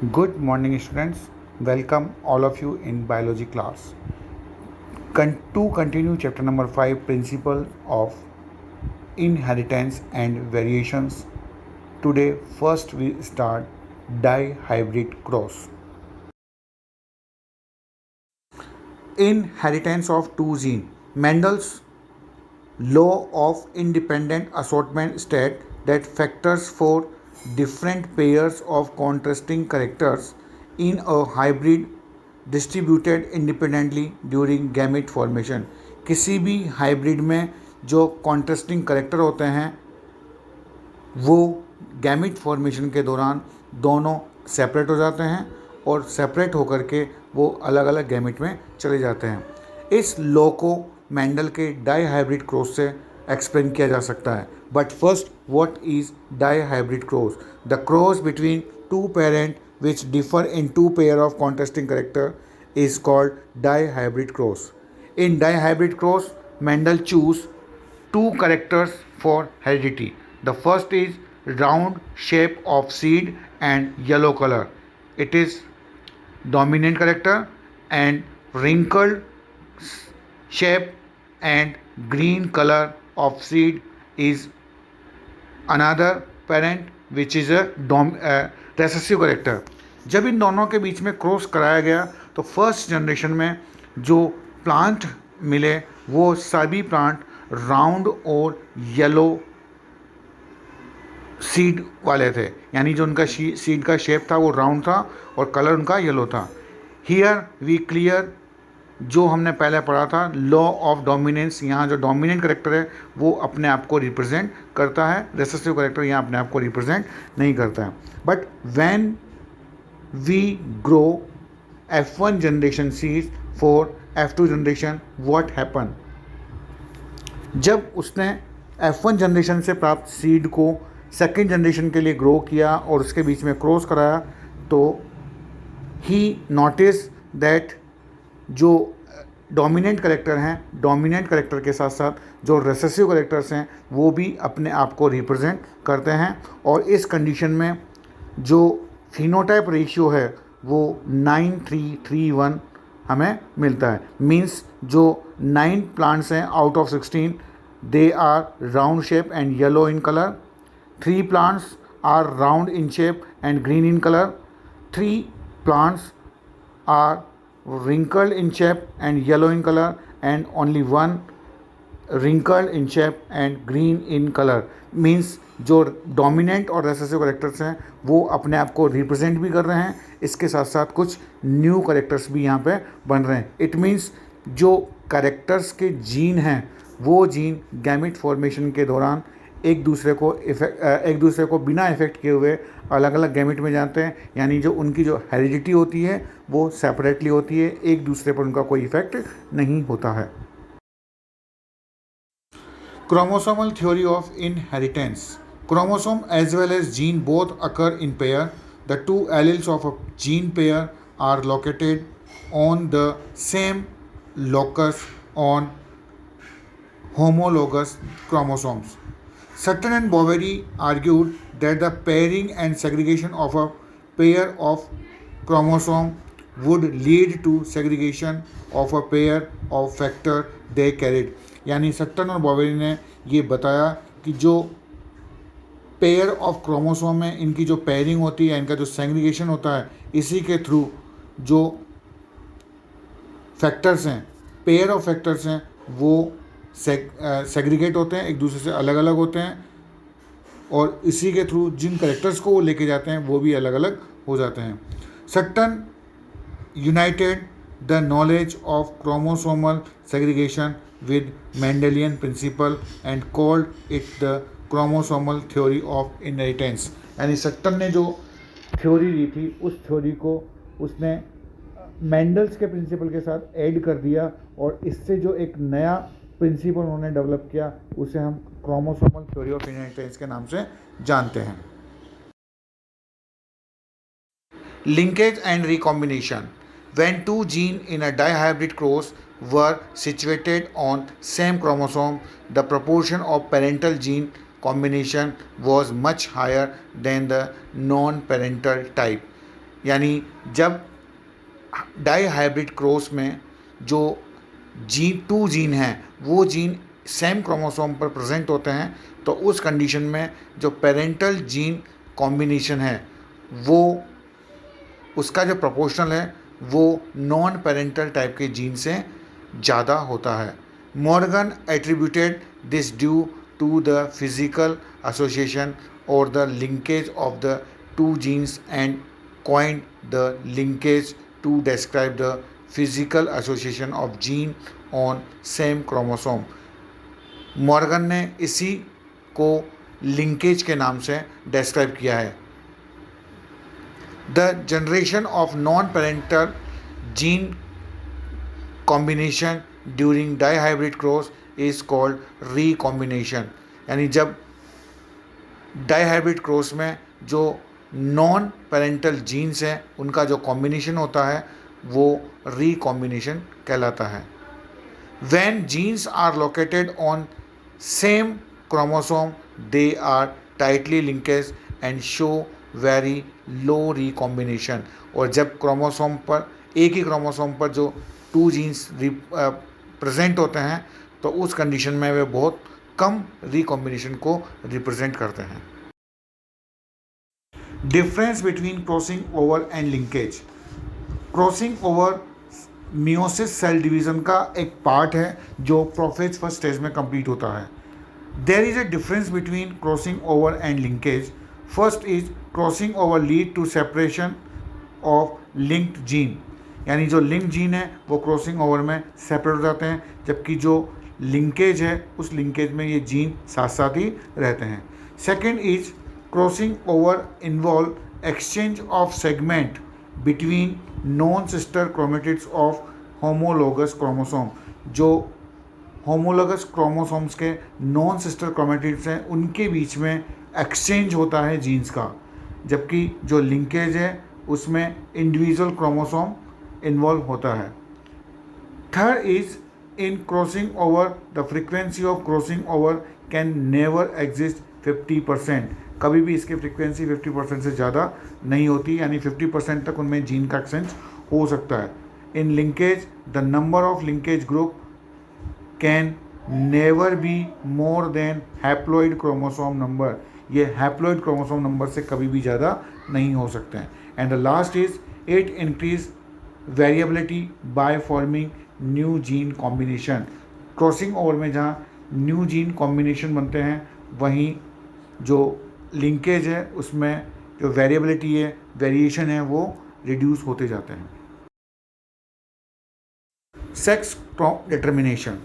Good morning, students. Welcome all of you in biology class. To continue chapter number 5, Principles of Inheritance and Variations. Today, first we start dihybrid cross. Inheritance of two genes. Mendel's law of independent assortment states that factors for different pairs of contrasting characters in a hybrid distributed independently during gamete formation. किसी भी hybrid में जो contrasting character होते हैं वो gamete formation के दौरान दोनों सेपरेट हो जाते हैं और सेपरेट होकर के वो अलग अलग गैमिट में चले जाते हैं. इस लॉ को मेंडल के डाई हाइब्रिड क्रॉस से एक्सप्लेन किया जा सकता है. But first, what is dihybrid cross? The cross between two parent which differ in two pair of contrasting character is called dihybrid cross. In dihybrid cross, Mendel choose two characters for heredity. The first is round shape of seed and yellow color. It is dominant character, and wrinkled shape and green color of seed is another parent which is a recessive character. जब इन दोनों के बीच में cross कराया गया तो first generation में जो plant मिले वो सभी प्लांट राउंड और येलो सीड वाले थे, यानी जो उनका सीड का शेप था वो राउंड था और कलर उनका येलो था. हियर वी क्लियर जो हमने पहले पढ़ा था लॉ ऑफ डोमिनेंस. यहाँ जो डोमिनेंट करेक्टर है वो अपने आप को रिप्रेजेंट करता है, रेसेसिव करेक्टर यहाँ अपने आप को रिप्रेजेंट नहीं करता है. But when we grow F1 generation seed for F2 generation, what happen? जब उसने F1 जनरेशन से प्राप्त सीड को सेकेंड जनरेशन के लिए ग्रो किया और उसके बीच में क्रॉस कराया तो ही नोटिस दैट जो डोमिनेंट करेक्टर हैं, डोमिनेंट करेक्टर के साथ साथ जो रेसेसिव करेक्टर्स हैं वो भी अपने आप को रिप्रेजेंट करते हैं. और इस कंडीशन में जो फिनोटाइप रेशियो है वो 9:3:1 हमें मिलता है. मींस जो 9 प्लांट्स हैं out of 16 they are round shape and yellow in colour. 3 plants are round in shape and green in colour. 3 plants are wrinkled in shape and yellow in color, and only one wrinkled in shape and green in color. Means जो dominant और recessive characters हैं वो अपने आप को represent भी कर रहे हैं, इसके साथ साथ कुछ न्यू करेक्टर्स भी यहाँ पे बन रहे हैं. इट मीन्स जो करेक्टर्स के जीन हैं वो जीन गैमिट फॉर्मेशन के दौरान एक दूसरे को बिना इफेक्ट किए हुए अलग अलग गैमिट में जाते हैं, यानी जो उनकी जो हेरिडिटी होती है वो सेपरेटली होती है, एक दूसरे पर उनका कोई इफेक्ट नहीं होता है. Chromosomal theory of inheritance. Chromosome as well as gene both occur in pair. The two alleles of a gene pair are located on the same locus on homologous chromosomes. Sutton and Boveri argued that the pairing and segregation of a pair of chromosomes would lead to segregation of a pair of factor they carried. यानी सट्टन और बॉवेरी ने ये बताया कि जो pair of chromosome है इनकी जो पेयरिंग होती है, इनका जो सेग्रीगेशन होता है, इसी के थ्रू जो फैक्टर्स हैं, पेयर ऑफ फैक्टर्स हैं, वो सेग्रीगेट होते हैं, एक दूसरे से अलग अलग होते हैं और इसी के थ्रू जिन करेक्टर्स को वो लेके जाते हैं वो भी अलग अलग हो जाते हैं. Sutton united the knowledge of chromosomal segregation with Mendelian principle and called it the chromosomal theory of inheritance. यानी सट्टन ने जो थ्योरी दी थी उस थ्योरी को उसने मेंडल्स के प्रिंसिपल के साथ ऐड कर दिया और इससे जो एक नया प्रिंसिपल उन्होंने डेवलप किया उसे हम क्रोमोसोमल थ्योरी ऑफ इनहेरिटेंस के नाम से जानते हैं. Linkage and recombination. When two gene in a dihybrid cross were situated on same chromosome, the proportion of parental gene combination was much higher than the non-parental type. यानी जब die hybrid cross में जो to gene हैं वो gene same chromosome पर present होते हैं, तो उस कंडीशन में जो पेरेंटल जीन कॉम्बिनेशन है वो उसका जो प्रोपोर्शनल है वो नॉन पेरेंटल टाइप के जीन से ज़्यादा होता है। Morgan attributed this due to the physical association और the linkage of the two genes and coined the linkage to describe the physical association of gene on same chromosome। Morgan ने इसी को linkage के नाम से डिस्क्राइब किया है। The generation of non parental gene combination during dihybrid cross is called recombination. यानी जब डाईहाइब्रिड क्रॉस में जो नॉन पेरेंटल जीन्स हैं उनका जो कॉम्बिनेशन होता है वो रिकॉम्बिनेशन कहलाता है। When genes are located on same chromosome they are tightly linkage and show very low recombination. और जब क्रोमोसोम पर एक ही क्रोमोसोम पर जो टू जीन्स प्रेजेंट होते हैं तो उस कंडीशन में वे बहुत कम रिकॉम्बिनेशन को रिप्रेजेंट करते हैं। Difference between crossing over and linkage. Crossing over meiosis cell division का एक पार्ट है जो प्रोफेज फर्स्ट स्टेज में कंप्लीट होता है। There is a difference between crossing over and linkage. First is crossing over lead to separation of linked gene. यानी जो link gene है वो क्रॉसिंग ओवर में सेपरेट हो जाते हैं, जबकि जो लिंकेज है उस लिंकेज में ये जीन साथ साथ ही रहते हैं। Second is crossing over involve exchange of segment between non sister chromatids of homologous chromosome. जो होमोलोगस क्रोमोसोम्स के नॉन सिस्टर क्रोमेटिड्स हैं उनके बीच में एक्सचेंज होता है जीन्स का, जबकि जो लिंकेज है उसमें इंडिविजुअल क्रोमोसोम इन्वॉल्व होता है। Third is in crossing over the frequency of crossing over can never exist 50%। कभी भी इसकी फ्रीक्वेंसी 50% से ज़्यादा नहीं होती, यानी 50% तक उनमें जीन का एक्सचेंज हो सकता है। In linkage the number of linkage group can never be more than haploid chromosome number. ये हैप्लॉइड क्रोमोसोम नंबर से कभी भी ज़्यादा नहीं हो सकते हैं। And the last is it increase variability by forming new gene combination. Crossing over में जहाँ न्यू जीन कॉम्बिनेशन बनते हैं वहीं जो लिंकेज है उसमें जो वेरिएबिलिटी है, वेरिएशन है, वो रिड्यूस होते जाते हैं। Sex determination.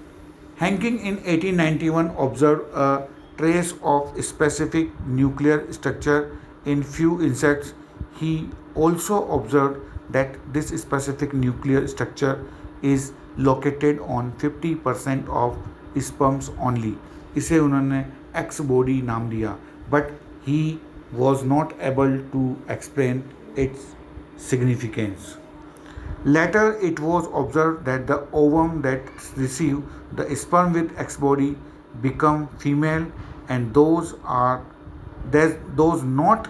Henking in 1891 observe a trace of specific nuclear structure in few insects. He also observe that this specific nuclear structure is located on 50% of sperms only. इसे उन्होंने x body नाम दिया, but he was not able to explain its significance. Later it was observed that the ovum that receive the sperm with X body become female and those not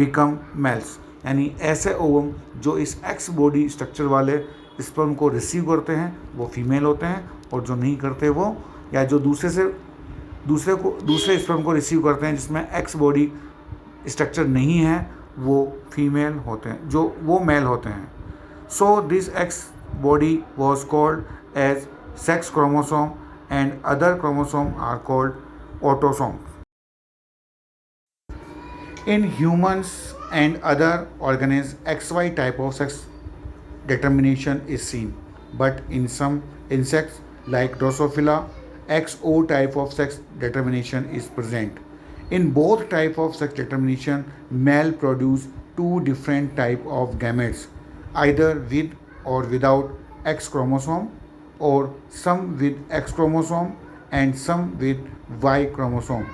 become males। यानी ऐसे ovum जो इस x body structure वाले sperm को receive करते हैं वो female होते हैं, और जो नहीं करते वो, या जो दूसरे स्पर्म को रिसीव करते हैं जिसमें एक्स बॉडी स्ट्रक्चर नहीं है वो फीमेल होते हैं, जो वो मेल होते हैं। So this X body was called as sex chromosome and other chromosome are called autosome. In humans and other organism XY type of sex determination is seen, but in some insects like Drosophila XO type of sex determination is present. In both type of sex determination, male produce two different type of gametes, either with or without X chromosome, or some with X chromosome and some with Y chromosome.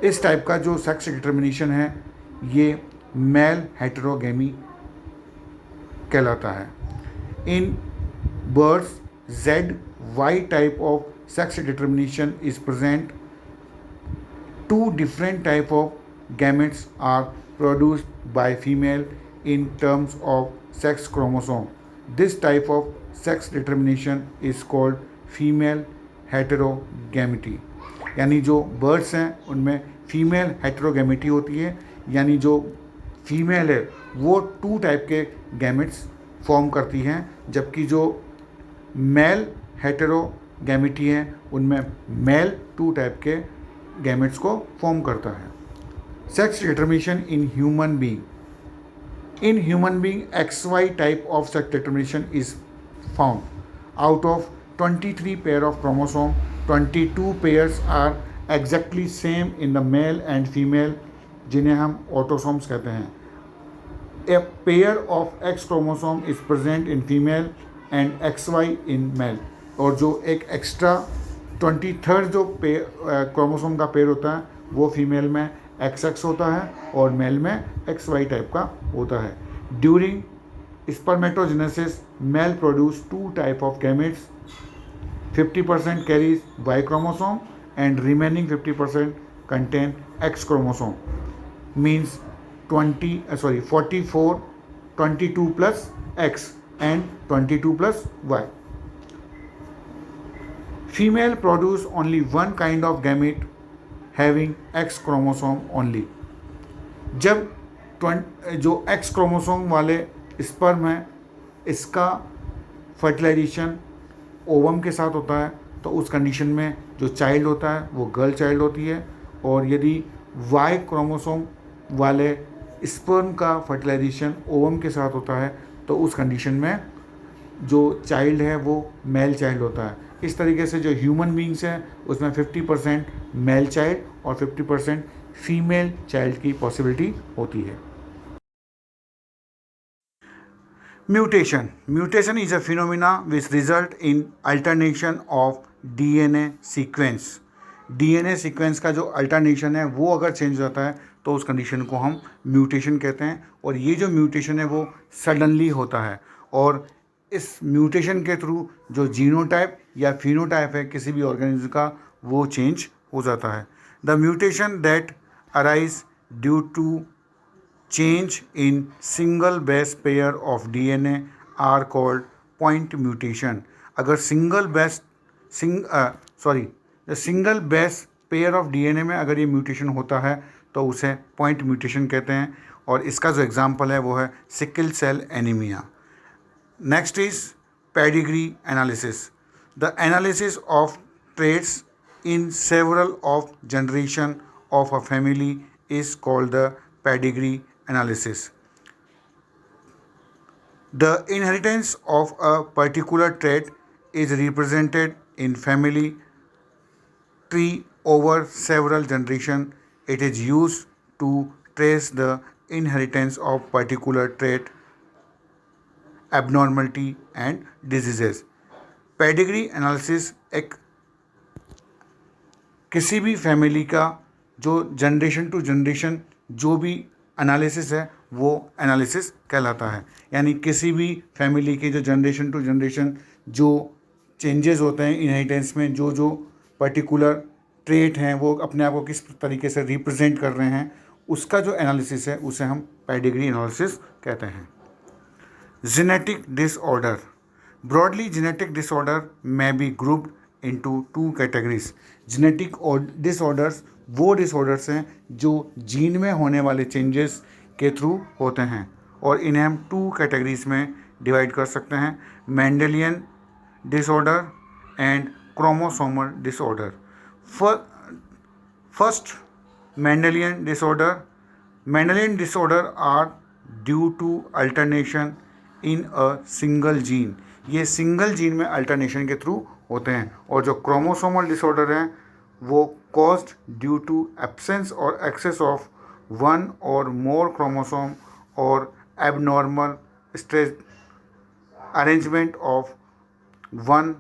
इस type का जो sex determination है ये mail हेटेरोगेमी कहलाता है। In birds ZY type of sex determination is present. Two different type of gametes are produced by female in terms of sex chromosome. This type of sex determination is called female heterogamity. यानी जो birds हैं उनमें female heterogamety होती है, यानी जो female है वो 2 टाइप के गैमेट्स फॉर्म करती हैं, जबकि जो मेल हेटेरोगैमिटी हैं उनमें मेल 2 टाइप के गैमेट्स को फॉर्म करता है. Sex determination in human being. In human being, XY type of sex determination is found. Out of 23 pair of chromosome, 22 pairs are exactly same in the male and female, जिन्हें हम autosomes कहते हैं. A pair of X chromosome is present in female and XY in male. और जो एक extra 23rd जो chromosome का pair होता है वो फीमेल में XX होता है और मेल में XY टाइप का होता है. During spermatogenesis male produce 2 type of gametes. 50% carries Y chromosome and remaining 50% contain X chromosome. Means 44 22 plus X and 22 plus Y. Female produce only one kind of gamete having X chromosome only. जब जो X chromosome वाले sperm है इसका fertilisation ovum के साथ होता है तो उस कंडीशन में जो चाइल्ड होता है वो गर्ल चाइल्ड होती है, और यदि Y क्रोमोसोम वाले स्पर्म का फर्टिलाइजेशन ओवम के साथ होता है तो उस कंडीशन में जो चाइल्ड है वो मेल चाइल्ड होता है. इस तरीके से जो ह्यूमन बीइंग्स हैं उसमें 50% मेल चाइल्ड और 50% फीमेल चाइल्ड की पॉसिबिलिटी होती है. Mutation is a phenomena which result in alternation of DNA sequence. DNA sequence का जो अल्टरनेशन है वो अगर चेंज हो जाता है तो उस कंडीशन को हम म्यूटेशन कहते हैं, और ये जो म्यूटेशन है वो सडनली होता है, और इस म्यूटेशन के थ्रू जो जीनोटाइप या फिनोटाइप है किसी भी ऑर्गेनिज्म का वो चेंज हो जाता है. The mutation that arise due to change in single base pair of DNA are called point mutation. अगर single base pair of DNA में अगर ये म्यूटेशन होता है तो उसे पॉइंट म्यूटेशन कहते हैं, और इसका जो एग्जांपल है वो है sickle cell anaemia. Next is pedigree analysis. The analysis of traits in several of generation of a family is called the pedigree analysis. The inheritance of a particular trait is represented in family tree over several generations. It is used to trace the inheritance of particular trait, abnormality and diseases. Pedigree analysis एक किसी भी family का जो generation to generation जो भी analysis है वो analysis कहलाता है. यानी किसी भी फैमिली के जो जनरेशन टू जनरेशन जो चेंजेस होते हैं इनहेरिटेंस में, जो जो पर्टिकुलर ट्रेट हैं वो अपने आप को किस तरीके से रिप्रेजेंट कर रहे हैं, उसका जो एनालिसिस है उसे हम पेडिग्री एनालिसिस कहते हैं. Genetic disorder. Broadly genetic disorder may be grouped into 2 categories. Genetic disorders वो डिसऑर्डर्स हैं जो जीन में होने वाले चेंजेस के थ्रू होते हैं, और इन्हें हम 2 कैटेगरीज में डिवाइड कर सकते हैं. Mendelian disorder and chromosomal disorder. First, Mendelian disorder. Mendelian disorder are due to alternation in a single gene. ये सिंगल जीन में अल्टरनेशन के थ्रू होते हैं, और जो क्रोमोसोमल डिसऑर्डर हैं वो कॉज्ड ड्यू टू एब्सेंस और एक्सेस ऑफ वन और मोर क्रोमोसोम और abnormal stress arrangement of one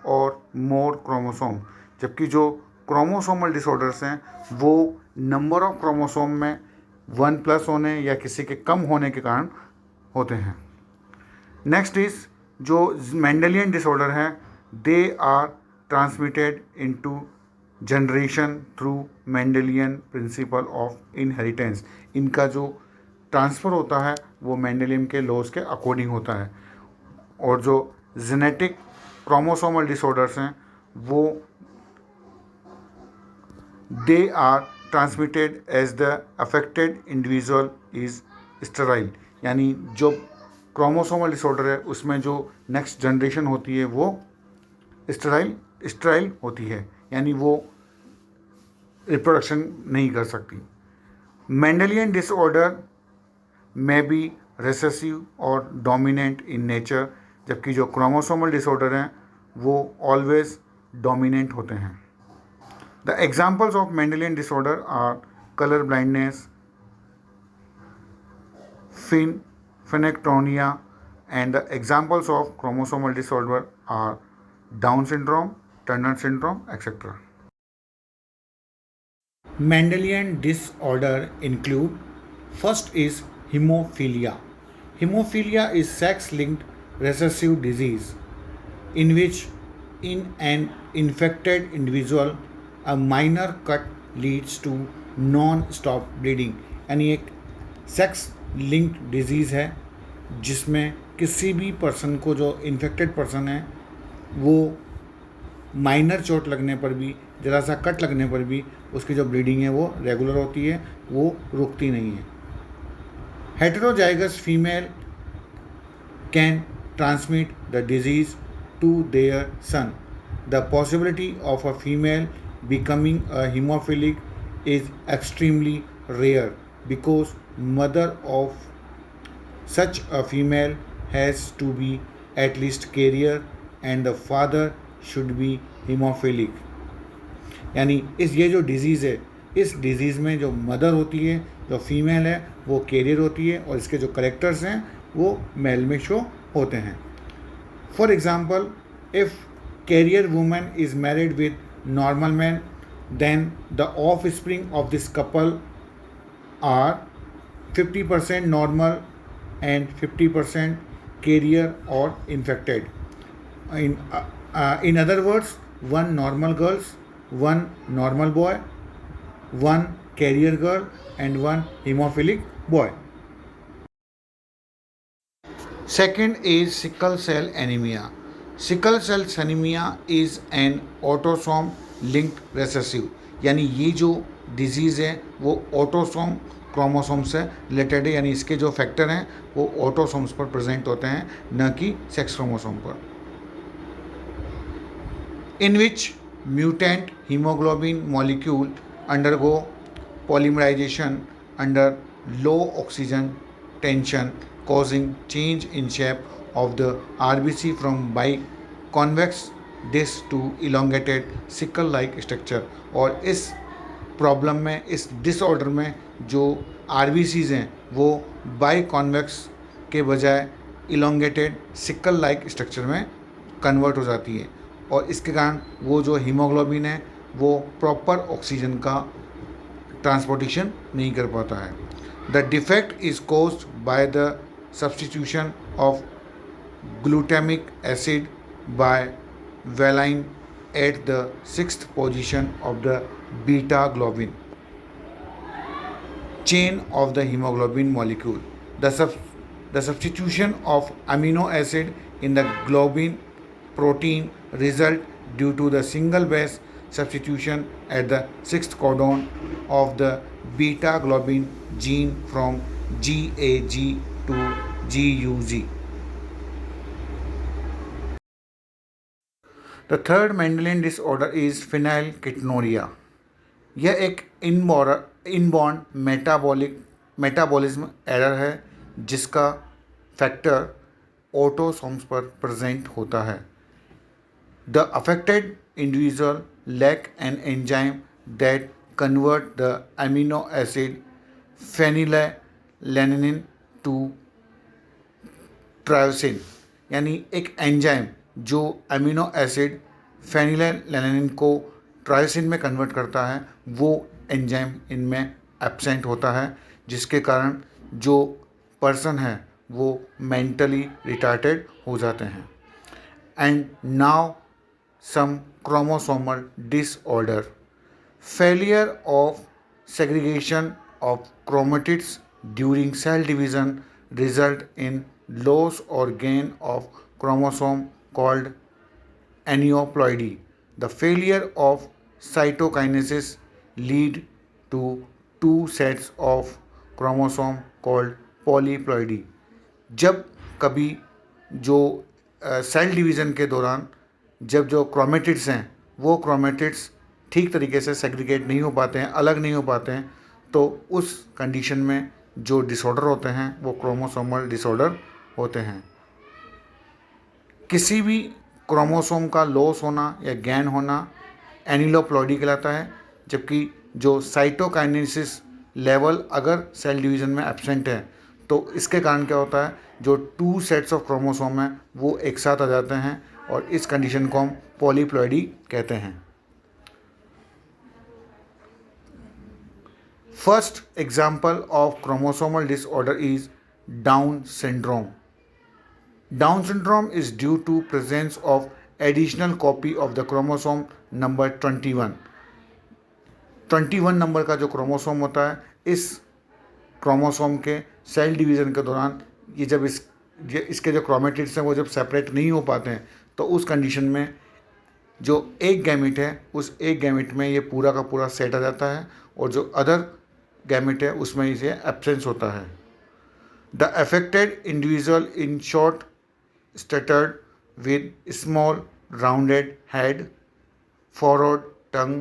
और मोर क्रोमोसोम. जबकि जो क्रोमोसोमल डिसऑर्डर्स हैं वो नंबर ऑफ क्रोमोसोम में 1+ होने या किसी के कम होने के कारण होते हैं. नेक्स्ट इज जो मेंडेलियन डिसऑर्डर हैं they are transmitted into generation through Mendelian principle of inheritance. इनका जो ट्रांसफ़र होता है वो मेंडेलियन के लॉज के अकॉर्डिंग होता है, और जो जेनेटिक क्रोमोसोमल डिसऑर्डर्स हैं वो they are transmitted as the affected individual is sterile. यानी जो क्रोमोसोमल डिसऑर्डर है उसमें जो नेक्स्ट जनरेशन होती है वो स्टेराइल होती है, यानी वो रिप्रोडक्शन नहीं कर सकती। मेंडेलियन डिसऑर्डर में बी रिसेसिव और डोमिनेंट इन नेचर, जबकि जो क्रोमोसोमल डिसऑर्डर हैं वो ऑलवेज डोमिनेंट होते हैं। The examples of Mendelian disorder are colour blindness, phenectonia, and the examples of chromosomal disorder are Down syndrome, Turner syndrome, etc. Mendelian disorder include: first is hemophilia. Hemophilia is sex-linked recessive disease in which in an infected individual a minor cut leads to non-stop bleeding। यानी एक sex linked disease है जिसमें किसी भी person को, जो infected person है, वो माइनर चोट लगने पर भी, ज़रा सा कट लगने पर भी उसकी जो ब्लीडिंग है वो रेगुलर होती है, वो रुकती नहीं है। Heterozygous female can transmit the disease to their son. The possibility of a female becoming a hemophilic is extremely rare because mother of such a female has to be at least carrier and the father should be hemophilic। यानी ये जो disease है, इस disease में जो mother होती है, जो फीमेल है, वो कैरियर होती है और इसके जो करेक्टर्स हैं वो मेल में शो होते हैं। For example, if carrier woman is married with normal man, then the offspring of this couple are 50% normal and 50% carrier or infected. In other words, one normal girl, one normal boy, one carrier girl and one hemophilic boy. Second is sickle cell anemia. Sickle cell anaemia is an autosome linked recessive. यानी ये जो disease है वो autosome chromosome से related है, यानी इसके जो फैक्टर हैं वो ऑटोसोम्स पर प्रेजेंट होते हैं, न कि सेक्स क्रोमोसोम पर। In which mutant haemoglobin molecule undergo polymerisation under low oxygen tension causing change in shape of the RBC from biconvex disc to elongated sickle-like structure। और इस प्रॉब्लम में, इस डिसऑर्डर में जो RBCs हैं वो बाइकॉन्वेक्स के बजाय इलोंगेटेड सिकल लाइक स्ट्रक्चर में कन्वर्ट हो जाती है, और इसके कारण वो जो हीमोग्लोबिन है वो प्रॉपर ऑक्सीजन का ट्रांसपोर्टेशन नहीं कर पाता है। The defect is caused by the substitution of glutamic acid by valine at the 6th position of the beta globin chain of the hemoglobin molecule। The substitution of amino acid in the globin protein result due to the single base substitution at the 6th codon of the beta globin gene from GAG to GUG। The third Mendelian disorder is phenylketonuria। यह एक inborn metabolism error है जिसका factor autosomes पर present होता है। The affected individual lack an enzyme that convert the amino acid phenylalanine to tyrosine. यानी एक enzyme जो अमीनो एसिड फेनिलैलैनिन को ट्रायोसिन में कन्वर्ट करता है, वो एंजाइम इनमें एब्सेंट होता है, जिसके कारण जो पर्सन है वो मेंटली रिटार्टेड हो जाते हैं। And now some chromosomal disorder. Failure of segregation of chromatids during cell division result in loss or gain of chromosome called aneuploidy. The failure of cytokinesis lead to two sets of chromosome called polyploidy. जब कभी जो cell division के दौरान जब जो chromatids हैं वो chromatids ठीक तरीके से सेग्रीगेट नहीं हो पाते हैं, अलग नहीं हो पाते हैं, तो उस कंडीशन में जो डिसऑर्डर होते हैं वो क्रोमोसोमल डिसऑर्डर होते हैं। किसी भी क्रोमोसोम का लॉस होना या गेन होना एनिलोप्लॉइडी कहलाता है, जबकि जो साइटोकाइनेसिस लेवल अगर सेल डिवीज़न में एब्सेंट है तो इसके कारण क्या होता है, जो टू सेट्स ऑफ क्रोमोसोम हैं वो एक साथ आ जाते हैं और इस कंडीशन को हम पॉलीप्लॉइडी कहते हैं। First example of chromosomal disorder is down syndrome. Down syndrome is due to presence of additional copy of the chromosome number 21. 21 number का जो क्रोमोसोम होता है, इस क्रोमोसोम के सेल डिवीज़न के दौरान ये जब इसके जो क्रोमेटिड्स हैं वो जब सेपरेट नहीं हो पाते हैं तो उस कंडीशन में जो एक गैमेट है उस एक गैमेट में ये पूरा का पूरा सेट आ जाता है और जो अदर गैमेट है उसमें इसे एब्सेंस होता है. The affected individual in short stuttered with small rounded head, furrowed tongue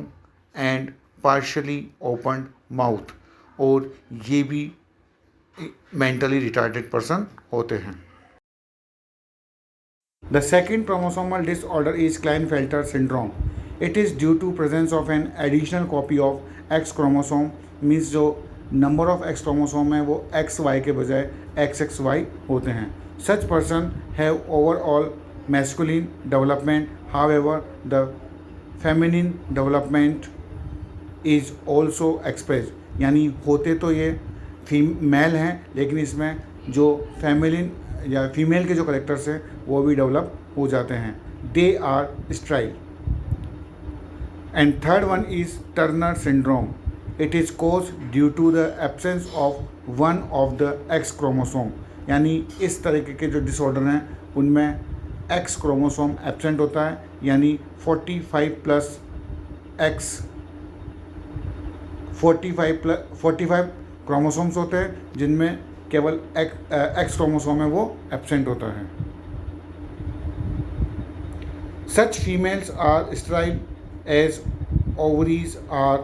and partially opened mouth, और ये भी mentally retarded person होते हैं. The second chromosomal disorder is Klinefelter syndrome. It is due to presence of an additional copy of X chromosome, means जो number of X chromosome है वो XY के बजाय XXY होते हैं. Such person have overall masculine development, however the feminine development is also expressed. यानी होते तो ये मेल हैं लेकिन इसमें जो फेमिनिन या फीमेल के जो करेक्टर्स हैं वो भी डेवलप हो जाते हैं. They are sterile. And third one is Turner syndrome. It is cause due to the absence of one of the X chromosome. यानी इस तरीके के जो डिसऑर्डर हैं उनमें एक्स क्रोमोसोम एब्सेंट होता है, यानी 45 क्रोमोसोम्स होते हैं जिनमें केवल एक्स क्रोमोसोम है वो एब्सेंट होता है. Such females are sterile as ovaries are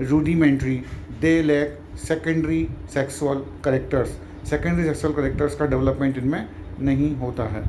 rudimentary. They lack secondary sexual characters. Secondary sexual characters का डेवलपमेंट इनमें नहीं होता है.